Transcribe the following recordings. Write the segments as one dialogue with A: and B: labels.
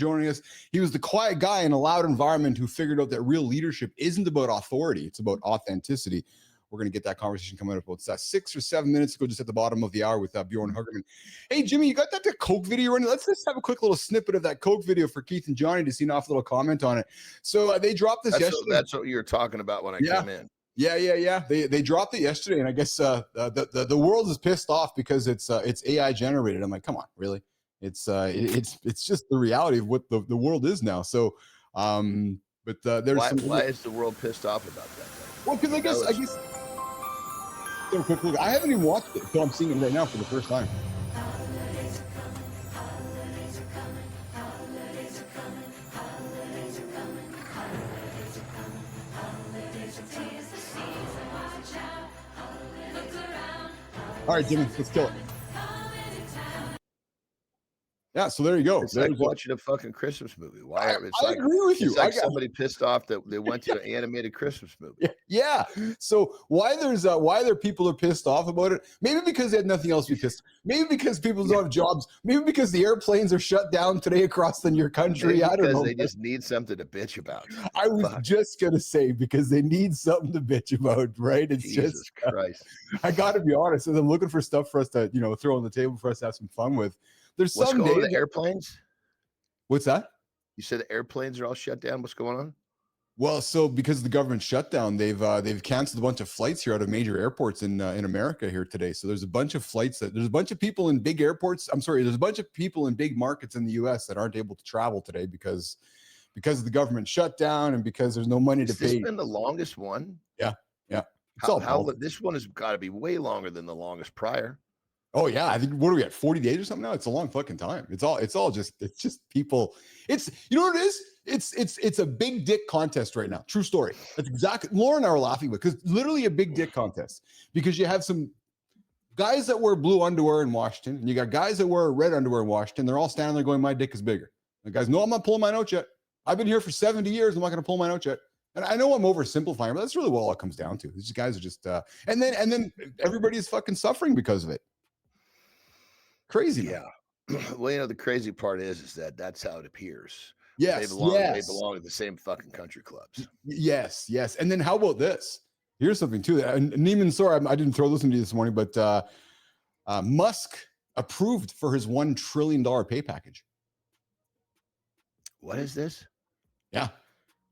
A: joining us. He was the quiet guy in a loud environment who figured out that real leadership isn't about authority. It's about authenticity. We're going to get that conversation coming up about 6 or 7 minutes ago, just at the bottom of the hour with Björn Hagemann. Hey, Jimmy, you got that Coke video running? Let's just have a quick little snippet of that Coke video for Keith and Johnny to see an off little comment on it. So they dropped this yesterday.
B: That's what you were talking about when I came in.
A: Yeah. They dropped it yesterday, and I guess the world is pissed off because it's AI generated. I'm like, come on, really? It's just the reality of what the world is now. So, but there's
B: why is the world pissed off about that?
A: Well, because I guess. So quick look. I haven't even watched it, so I'm seeing it right now for the first time. All right, Jimmy, let's kill it. Yeah, so there you go.
B: It's like watching a fucking Christmas movie. Why?
A: I agree with you.
B: It's like somebody pissed off that they went to an animated Christmas movie.
A: Yeah. So why there people are pissed off about it? Maybe because they had nothing else to be pissed. Maybe because people don't have jobs. Maybe because the airplanes are shut down today across your country.
B: Maybe
A: I don't know.
B: They just need something to bitch about.
A: I was just gonna say because they need something to bitch about, right? It's
B: Jesus Christ.
A: I got to be honest. As I'm looking for stuff for us to throw on the table for us to have some fun with. There's
B: What's
A: some
B: going on with
A: days.
B: the airplanes?
A: What's that?
B: You said the airplanes are all shut down. What's going on?
A: Well, so because of the government shutdown, they've canceled a bunch of flights here out of major airports in America here today. So there's a bunch of flights there's a bunch of people in big airports. There's a bunch of people in big markets in the U.S. that aren't able to travel today because of the government shutdown and because there's no money to pay.
B: Has this been the longest one?
A: Yeah.
B: This one has got to be way longer than the longest prior.
A: Oh yeah, I think what are we at 40 days or something now? It's a long fucking time. It's just people. It's what it is. It's a big dick contest right now. True story. That's exactly Laura and I were laughing with because literally a big dick contest because you have some guys that wear blue underwear in Washington and you got guys that wear red underwear in Washington. They're all standing there going, "My dick is bigger." The guys, "No, I'm not pulling my notes yet. I've been here for 70 years. I'm not going to pull my notes yet." And I know I'm oversimplifying, but that's really what all it comes down to. These guys are just and then everybody's fucking suffering because of it. Crazy.
B: Yeah. Well, the crazy part is that that's how it appears.
A: Yes.
B: They belong to the same fucking country clubs.
A: Yes. And then how about this? Here's something too. Neiman, sorry, I didn't throw this into you this morning, but Musk approved for his $1 trillion pay package.
B: What is this?
A: Yeah.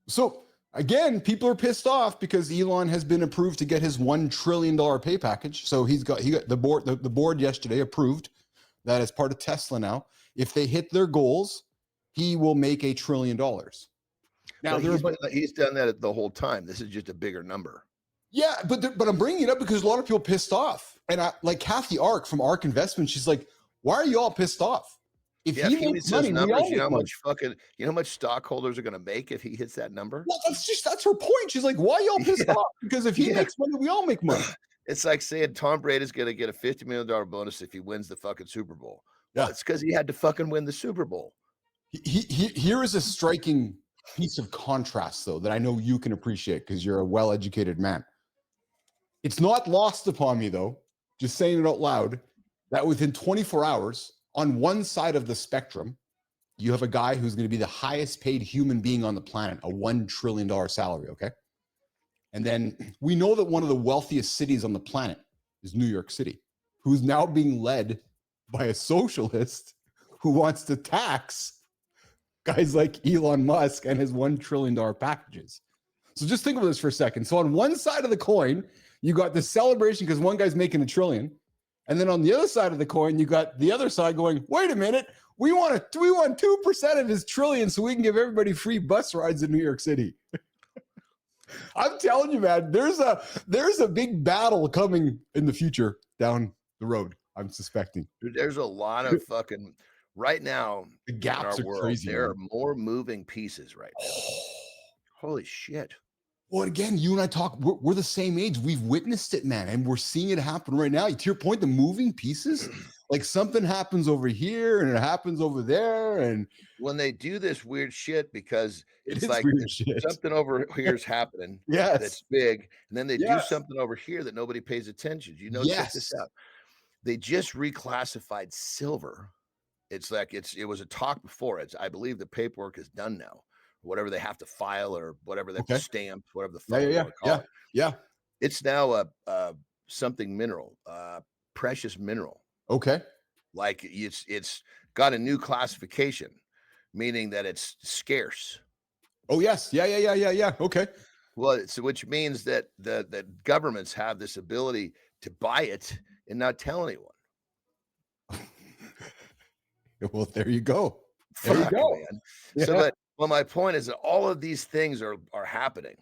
A: So again, people are pissed off because Elon has been approved to get his $1 trillion pay package. So he got the board yesterday approved that as part of Tesla now. If they hit their goals, he will make $1 trillion. Now
B: he's done that the whole time. This is just a bigger number.
A: Yeah, but I'm bringing it up because a lot of people pissed off. And like Kathy Ark from Ark Investment, she's like, "Why are you all pissed off? If he makes money,
B: numbers, you know how much stockholders are going to make if he hits that number?"
A: Well, that's her point. She's like, "Why are y'all pissed off? Because if he makes money, we all make money."
B: It's like saying Tom Brady's going to get a $50 million bonus if he wins the fucking Super Bowl.
A: Yeah.
B: Well, it's because he had to fucking win the Super Bowl.
A: Here is a striking piece of contrast, though, that I know you can appreciate because you're a well-educated man. It's not lost upon me, though, just saying it out loud, that within 24 hours, on one side of the spectrum, you have a guy who's going to be the highest paid human being on the planet, a $1 trillion salary, okay? And then we know that one of the wealthiest cities on the planet is New York City, who's now being led by a socialist who wants to tax guys like Elon Musk and his $1 trillion packages. So just think about this for a second. So on one side of the coin, you got the celebration because one guy's making $1 trillion. And then on the other side of the coin, you got the other side going, "Wait a minute, we want 2% of his trillion so we can give everybody free bus rides in New York City." I'm telling you, man, there's a big battle coming in the future down the road. I'm suspecting.
B: Dude, there's a lot of fucking right now.
A: The gaps are crazy.
B: There are more moving pieces right now. Holy shit.
A: Well, again, you and I talk, we're the same age. We've witnessed it, man. And we're seeing it happen right now. To your point, the moving pieces, like something happens over here and it happens over there. And
B: when they do this weird shit, because it's like
A: shit.
B: Something over here is happening.
A: Yes.
B: That's big. And then they do something over here that nobody pays attention. Check this out. They just reclassified silver It's like it was a talk before. I believe the paperwork is done now. Whatever they have to file or whatever they have to
A: Okay.
B: stamp, whatever the
A: Yeah,
B: fuck
A: yeah,
B: you
A: yeah,
B: want to call
A: yeah,
B: it.
A: yeah.
B: It's now a something mineral, precious mineral.
A: Okay.
B: Like it's got a new classification, meaning that it's scarce.
A: Oh yes, yeah, yeah, yeah, yeah, yeah. Okay.
B: Well, so which means that the governments have this ability to buy it and not tell anyone.
A: Well, there you go. There you
B: Fuck,
A: go.
B: man. So,
A: Yeah.
B: but my point is that all of these things are happening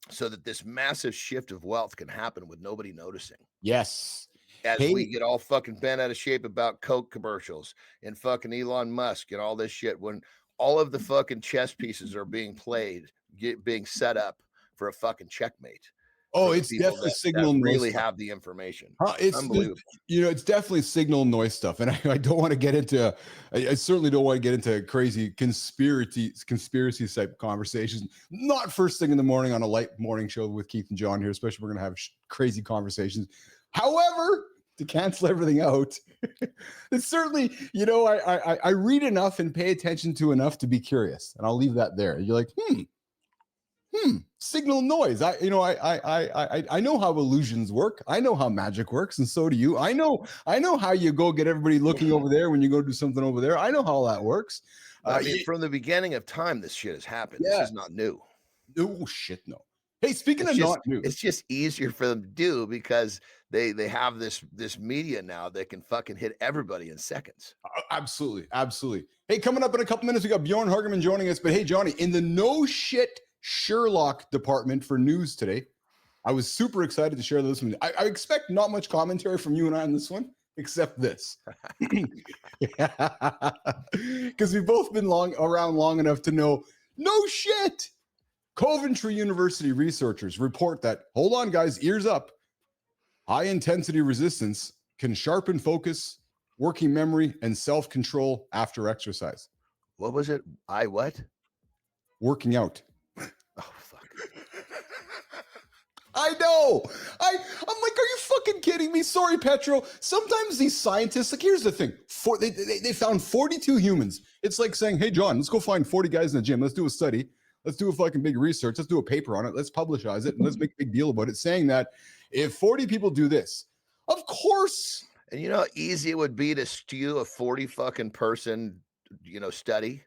B: so that this massive shift of wealth can happen with nobody noticing.
A: Yes.
B: As we
A: Hey,
B: get all fucking bent out of shape about Coke commercials and fucking Elon Musk and all this shit, when all of the fucking chess pieces are being played, being set up for a fucking checkmate
A: oh,
B: for the
A: it's
B: people
A: definitely
B: that
A: signal noise
B: really
A: stuff.
B: have the information.
A: It's
B: Unbelievable.
A: it's definitely signal noise stuff, and I don't want to get into. I certainly don't want to get into crazy conspiracy type conversations. Not first thing in the morning on a light morning show with Keith and John here, especially we're going to have crazy conversations. However, to cancel everything out, it's certainly I read enough and pay attention to enough to be curious, and I'll leave that there. You're like, signal noise. I know how illusions work. I know how magic works, and so do you. I know how you go get everybody looking over there when you go do something over there. I know how that works.
B: I mean, from the beginning of time, this shit has happened.
A: Yeah.
B: This is not new.
A: Oh shit, no. Hey, speaking of not new,
B: It's just easier for them to do because they have this media now that can fucking hit everybody in seconds.
A: absolutely, absolutely. Hey, coming up in a couple minutes, we got Björn Hagemann joining us. But hey, Johnny, in the no shit Sherlock department for news today, I was super excited to share this with you. I expect not much commentary from you and I on this one, except this. Because we've both been around long enough to know, no shit. Coventry University researchers report that, hold on, guys, ears up, high intensity resistance can sharpen focus, working memory, and self-control after exercise.
B: What was it? What?
A: Working out.
B: Oh, fuck.
A: I know. I'm like, are you fucking kidding me? Sorry, Petro. Sometimes these scientists, like, here's the thing. They found 42 humans. It's like saying, hey, John, let's go find 40 guys in the gym. Let's do a study. Let's do a fucking big research. Let's do a paper on it. Let's publicize it. And let's make a big deal about it, saying that if 40 people do this, of course.
B: And you know how easy it would be to steal a 40 fucking person, study?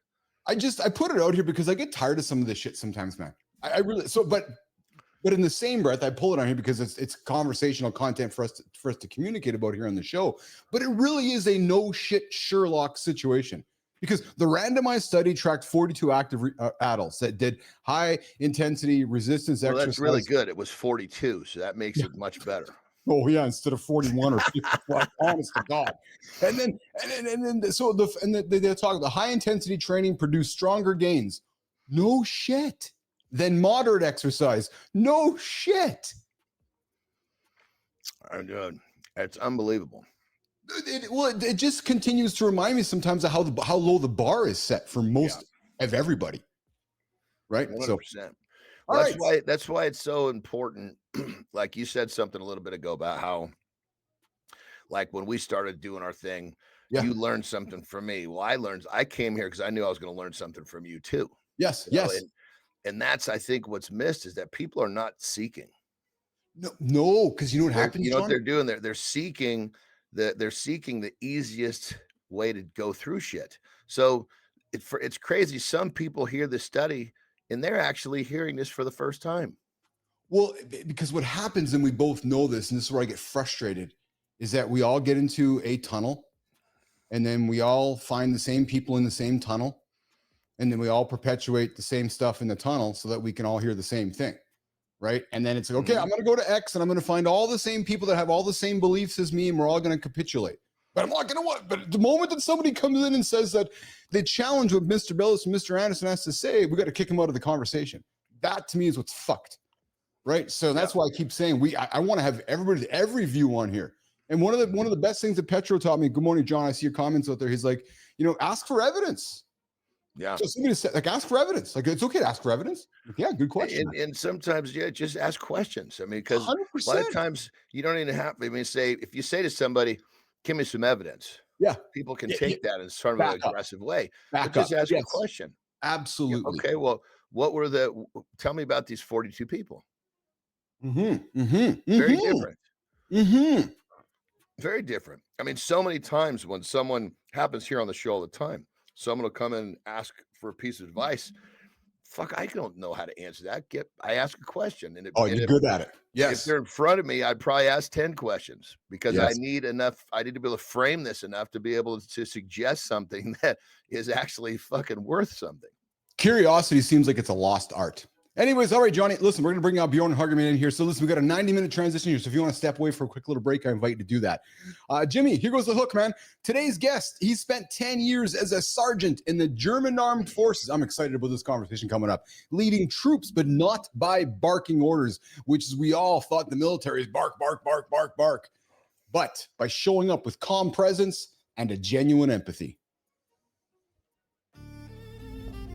A: I put it out here because I get tired of some of this shit sometimes, man. I really, but in the same breath, I pull it on here because it's conversational content for us to communicate about here on the show. But it really is a no shit Sherlock situation because the randomized study tracked 42 active adults that did high intensity resistance exercise.
B: That's really good. It was 42, so that makes it much better.
A: Oh yeah, instead of 41 or 55, honest to God. And then they talk the high intensity training produced stronger gains. No shit. Than moderate exercise. No shit.
B: It's unbelievable.
A: It just continues to remind me sometimes of how low the bar is set for most of everybody. Right?
B: 100%.
A: So
B: that's why it's so important. Like you said something a little bit ago about how, like, when we started doing our thing, you learned something from me. Well, I came here because I knew I was going to learn something from you too.
A: Yes.
B: And that's, I think, what's missed is that people are not seeking.
A: No, because you know what happens.
B: You know what they're doing? They're seeking the easiest way to go through shit. So it's crazy. Some people hear this study and they're actually hearing this for the first time.
A: Well, because what happens, and we both know this, and this is where I get frustrated, is that we all get into a tunnel, and then we all find the same people in the same tunnel. And then we all perpetuate the same stuff in the tunnel so that we can all hear the same thing, right? And then it's like, okay, I'm going to go to X and I'm going to find all the same people that have all the same beliefs as me, and we're all going to capitulate. But I'm not going to what? But the moment that somebody comes in and says that they challenge what Mr. Bellis and Mr. Anderson has to say, we got to kick him out of the conversation. That to me is what's fucked, right? So that's why I keep saying I want to have every view on here. And one of the best things that Petro taught me. Good morning, John. I see your comments out there. He's like, ask for evidence.
B: Yeah.
A: So somebody said, like, ask for evidence. Like, it's okay to ask for evidence. Like, yeah, good question.
B: And sometimes, just ask questions. I mean, because a lot of times you don't even have, say, if you say to somebody, give me some evidence.
A: Yeah.
B: People can
A: Yeah,
B: take that in sort of
A: back
B: an
A: up.
B: aggressive way. But
A: Back
B: just
A: up.
B: ask a
A: Yes.
B: question. Yeah,
A: Absolutely.
B: okay, well, tell me about these 42 people. Very different. Very different. I mean, so many times when someone happens here on the show all the time, someone will come in and ask for a piece of advice. Fuck, I don't know how to answer that. I ask a question, and
A: Oh, you're good at it.
B: if
A: Yes.
B: they're in front of me, I'd probably ask 10 questions because I
A: Yes.
B: need to be able to frame this enough to be able to suggest something that is actually fucking worth something.
A: Curiosity seems like it's a lost art. Anyways, all right, Johnny, listen, we're going to bring out Björn Hagemann in here. So listen, we got a 90-minute transition here. So if you want to step away for a quick little break, I invite you to do that. Jimmy, here goes the hook, man. Today's guest, he spent 10 years as a sergeant in the German armed forces. I'm excited about this conversation coming up. Leading troops, but not by barking orders, which is we all thought the military is bark, bark, bark, bark, bark. But by showing up with calm presence and a genuine empathy.